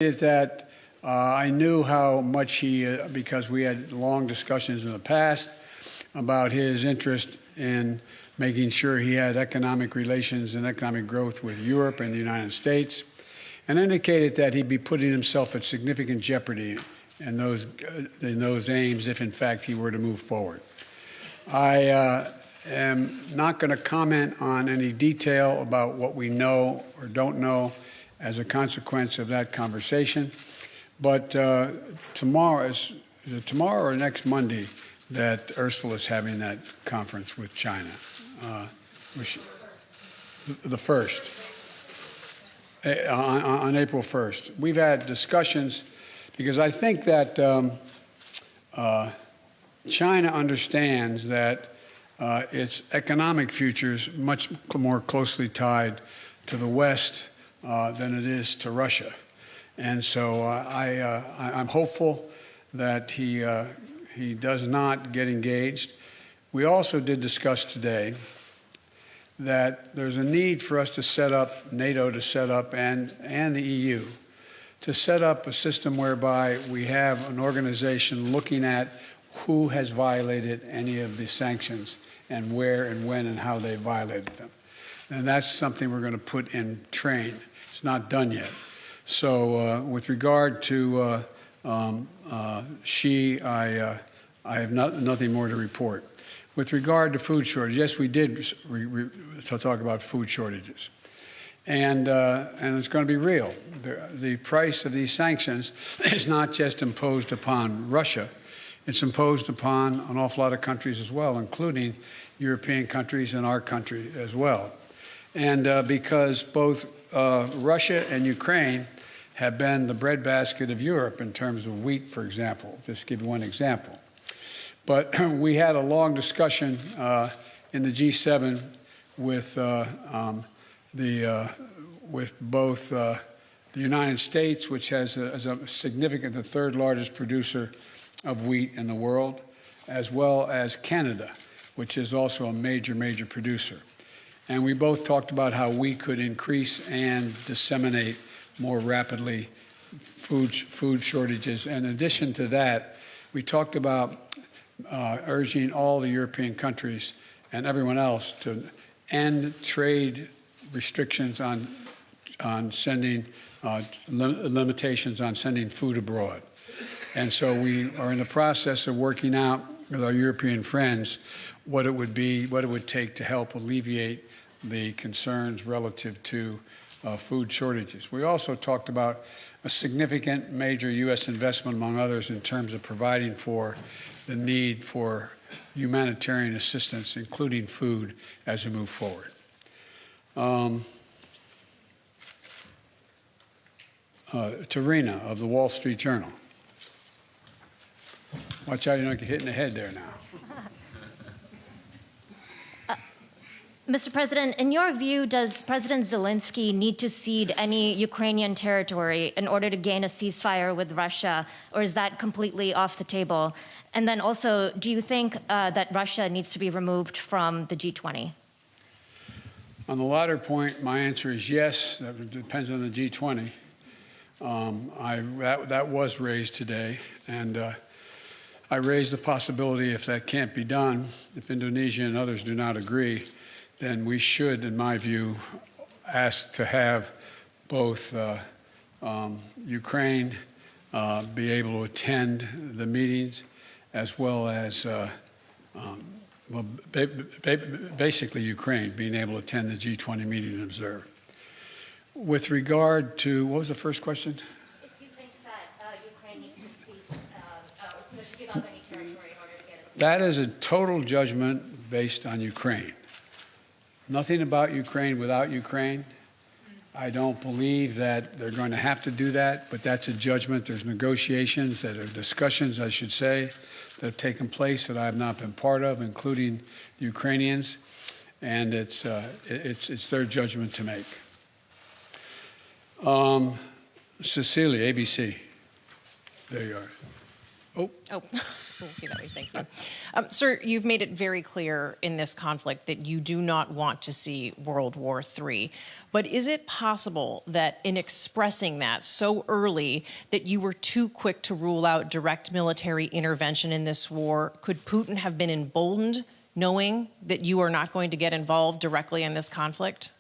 Is that I knew how much he, because we had long discussions in the past about his interest in making sure he had economic relations and economic growth with Europe and the United States, and indicated that he'd be putting himself at significant jeopardy in those aims if, in fact, he were to move forward. I am not going to comment on any detail about what we know or don't know as a consequence of that conversation. But tomorrow or next Monday that Ursula is having that conference with China. The 1st, on April 1st. We've had discussions because I think that China understands that its economic future is much more closely tied to the West than it is to Russia. And so I'm hopeful that he does not get engaged. We also did discuss today that there's a need for us to set up, NATO to set up, and the EU, to set up a system whereby we have an organization looking at who has violated any of the sanctions and where and when and how they violated them. And that's something we're going to put in train. It's not done yet. So with regard to Xi, I have nothing more to report. With regard to food shortage, yes, we did talk about food shortages. And it's going to be real. The price of these sanctions is not just imposed upon Russia. It's imposed upon an awful lot of countries as well, including European countries and our country as well. And because both Russia and Ukraine have been the breadbasket of Europe in terms of wheat, for example, just to give you one example. But we had a long discussion in the G7 with both the United States, which has a significant, the third largest producer of wheat in the world, as well as Canada, which is also a major, major producer. And we both talked about how we could increase and disseminate more rapidly food shortages. And in addition to that, we talked about urging all the European countries and everyone else to end trade restrictions on sending, limitations on sending food abroad. And so we are in the process of working out with our European friends what it would take to help alleviate the concerns relative to food shortages. We also talked about a significant major U.S. investment, among others, in terms of providing for the need for humanitarian assistance, including food, as we move forward. Tarina of the Wall Street Journal. Watch out, you don't get hit in the head there now. Mr. President, in your view, does President Zelensky need to cede any Ukrainian territory in order to gain a ceasefire with Russia, or is that completely off the table? And then also, do you think that Russia needs to be removed from the G20? On the latter point, my answer is yes. That depends on the G20. That was raised today, and I raised the possibility, if that can't be done, if Indonesia and others do not agree, then we should, in my view, ask to have both Ukraine be able to attend the meetings, as well as basically Ukraine being able to attend the G20 meeting and observe. With regard to, what was the first question? If you think that Ukraine needs to cease, to give up any territory in order to get a ceasefire. That is a total judgment based on Ukraine. Nothing about Ukraine without Ukraine. I don't believe that they're going to have to do that, but that's a judgment. There's negotiations, that are discussions, I should say, that have taken place that I have not been part of, including the Ukrainians, and it's their judgment to make. Cecilia, ABC. There you are. Oh, Oh, so we'll keep that way. Thank you. Sir, you've made it very clear in this conflict that you do not want to see World War III. But is it possible that in expressing that so early that you were too quick to rule out direct military intervention in this war? Could Putin have been emboldened knowing that you are not going to get involved directly in this conflict?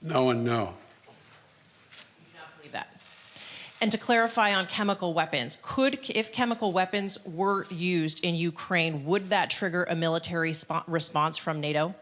no and no. You do not believe that. And to clarify on chemical weapons, if chemical weapons were used in Ukraine, would that trigger a military response from NATO?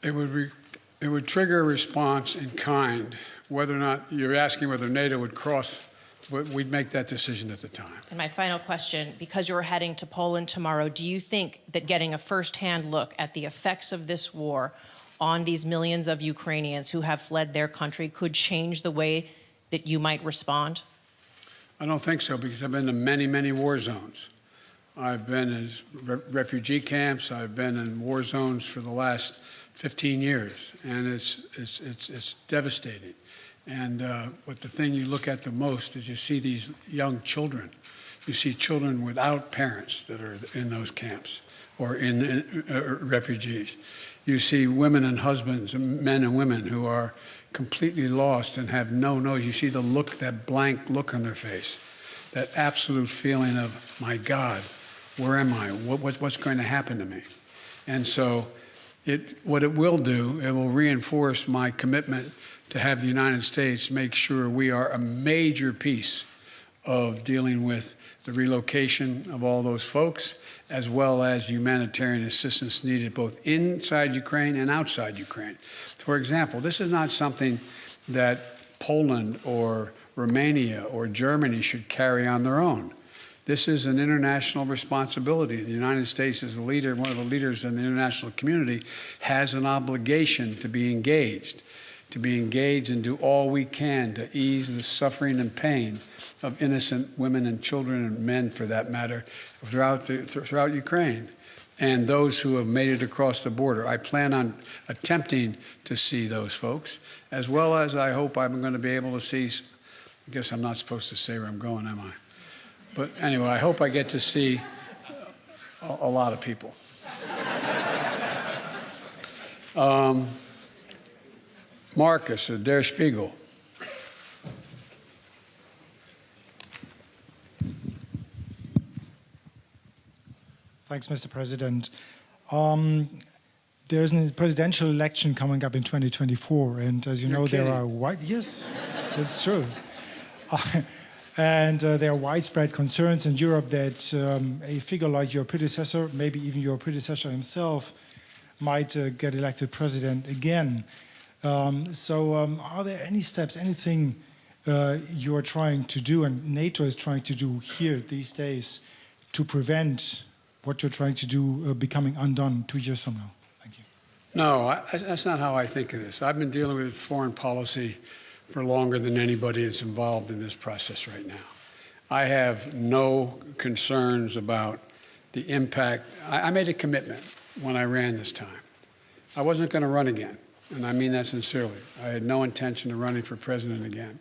It would trigger a response in kind. Whether or not you're asking whether NATO would cross, we'd make that decision at the time. And my final question, because you're heading to Poland tomorrow, do you think that getting a firsthand look at the effects of this war on these millions of Ukrainians who have fled their country could change the way that you might respond? I don't think so, because I've been to many, many war zones. I've been in refugee camps. I've been in war zones for the last 15 years, and it's devastating. And but the thing you look at the most is you see these young children. You see children without parents that are in those camps or in refugees. You see women and husbands, men and women who are completely lost and have no nose. You see the look, that blank look on their face, that absolute feeling of, my God, where am I? What's going to happen to me? And so what it will do, it will reinforce my commitment to have the United States make sure we are a major piece of dealing with the relocation of all those folks, as well as humanitarian assistance needed both inside Ukraine and outside Ukraine. For example, this is not something that Poland or Romania or Germany should carry on their own. This is an international responsibility. The United States, as a leader, one of the leaders in the international community, has an obligation to be engaged and do all we can to ease the suffering and pain of innocent women and children and men, for that matter, throughout Ukraine, and those who have made it across the border. I plan on attempting to see those folks, as well as I hope I'm going to be able to see, I guess I'm not supposed to say where I'm going, am I? But anyway, I hope I get to see a lot of people. Marcus, Der Spiegel. Thanks, Mr. President. There's a presidential election coming up in 2024, and as you know, kidding. there are yes, that's true. And there are widespread concerns in Europe that a figure like your predecessor, maybe even your predecessor himself, might get elected president again. Are there any steps, anything you are trying to do and NATO is trying to do here these days to prevent what you're trying to do becoming undone 2 years from now? Thank you. No, that's not how I think of this. I've been dealing with foreign policy for longer than anybody that's involved in this process right now. I have no concerns about the impact. I made a commitment when I ran this time. I wasn't going to run again, and I mean that sincerely. I had no intention of running for president again.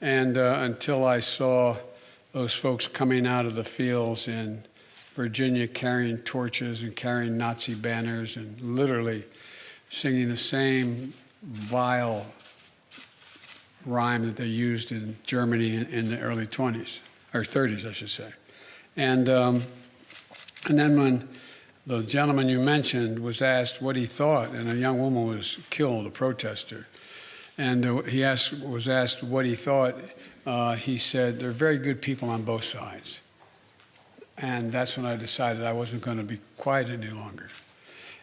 And until I saw those folks coming out of the fields in Virginia carrying torches and carrying Nazi banners and literally singing the same vile rhyme that they used in Germany in the early 20s, or 30s, I should say. And then when the gentleman you mentioned was asked what he thought, and a young woman was killed, a protester, and he was asked what he thought, he said, "They're very good people on both sides." And that's when I decided I wasn't going to be quiet any longer.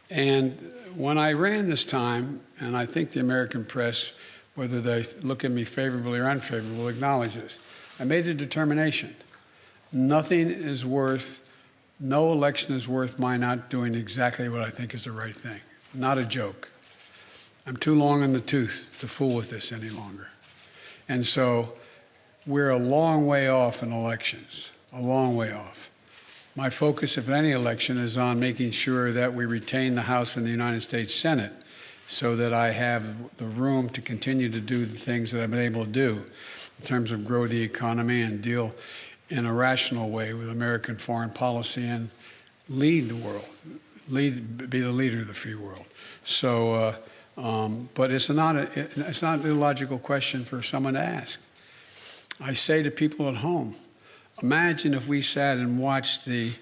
And when I ran this time, and I think the American press, whether they look at me favorably or unfavorably, will acknowledge this, I made a determination. Nothing is worth, no election is worth my not doing exactly what I think is the right thing. Not a joke. I'm too long in the tooth to fool with this any longer. And so we're a long way off in elections, a long way off. My focus, if any election, is on making sure that we retain the House and the United States Senate so that I have the room to continue to do the things that I've been able to do in terms of grow the economy and deal in a rational way with American foreign policy and lead the world, be the leader of the free world. So, but it's not an illogical question for someone to ask. I say to people at home, imagine if we sat and watched the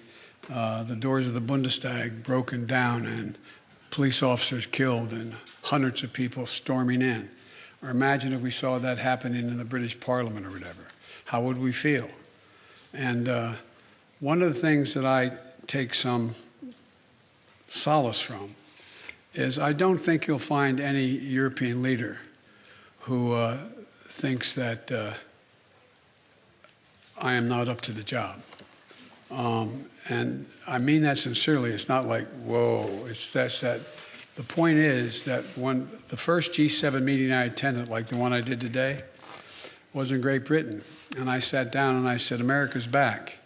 doors of the Bundestag broken down and police officers killed and hundreds of people storming in. Or imagine if we saw that happening in the British Parliament or whatever. How would we feel? And one of the things that I take some solace from is I don't think you'll find any European leader who thinks that I am not up to the job. And I mean that sincerely. It's not like, whoa, it's that. The point is that when the first G7 meeting I attended, like the one I did today, was in Great Britain. And I sat down and I said, America's back.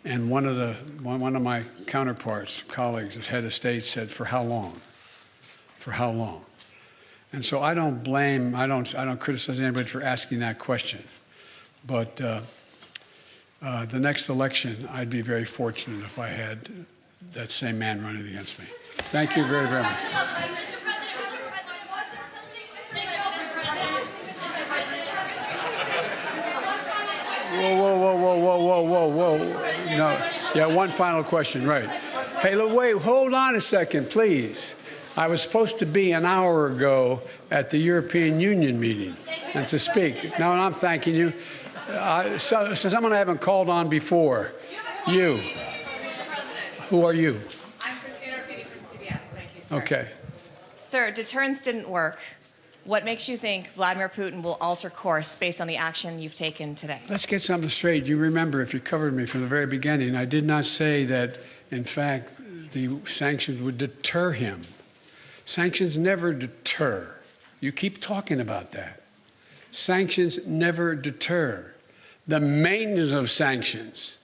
And one of my counterparts, colleagues, as head of state, said, for how long? For how long? And so I don't blame, I don't criticize anybody for asking that question. But the next election, I'd be very fortunate if I had that same man running against me. Thank you very, very much. Whoa. No. Yeah, one final question, right. Hey, look, wait, hold on a second, please. I was supposed to be an hour ago at the European Union meeting and to speak. No, I'm thanking you. So someone I haven't called on before. You. Who are you? I'm Christina Orfidi from CBS. Thank you, sir. Okay. Sir, deterrence didn't work. What makes you think Vladimir Putin will alter course based on the action you've taken today? Let's get something straight. You remember, if you covered me from the very beginning, I did not say that, in fact, the sanctions would deter him. Sanctions never deter. You keep talking about that. Sanctions never deter. The maintenance of sanctions,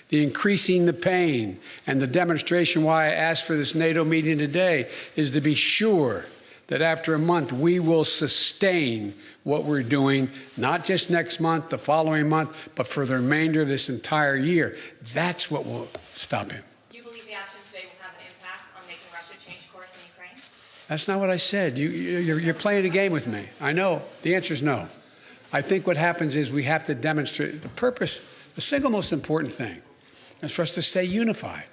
the increasing the pain, and the demonstration why I asked for this NATO meeting today is to be sure that after a month we will sustain what we're doing, not just next month, the following month, but for the remainder of this entire year. That's what will stop him. You believe the actions today will have an impact on making Russia change course in Ukraine? That's not what I said. You're playing a game with me. I know. The answer is no. I think what happens is we have to demonstrate the purpose. The single most important thing is for us to stay unified.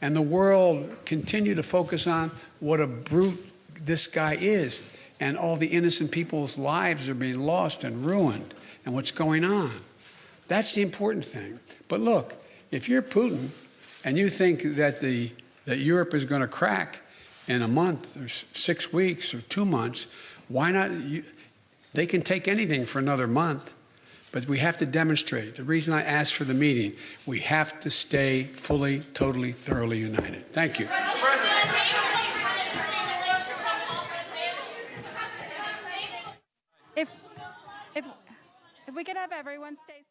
And the world continue to focus on what a brute this guy is. And all the innocent people's lives are being lost and ruined and what's going on. That's the important thing. But look, if you're Putin and you think that that Europe is going to crack in a month or 6 weeks or 2 months, why not? They can take anything for another month, but we have to demonstrate. The reason I asked for the meeting, we have to stay fully, totally, thoroughly united. Thank you. If we could have everyone stay.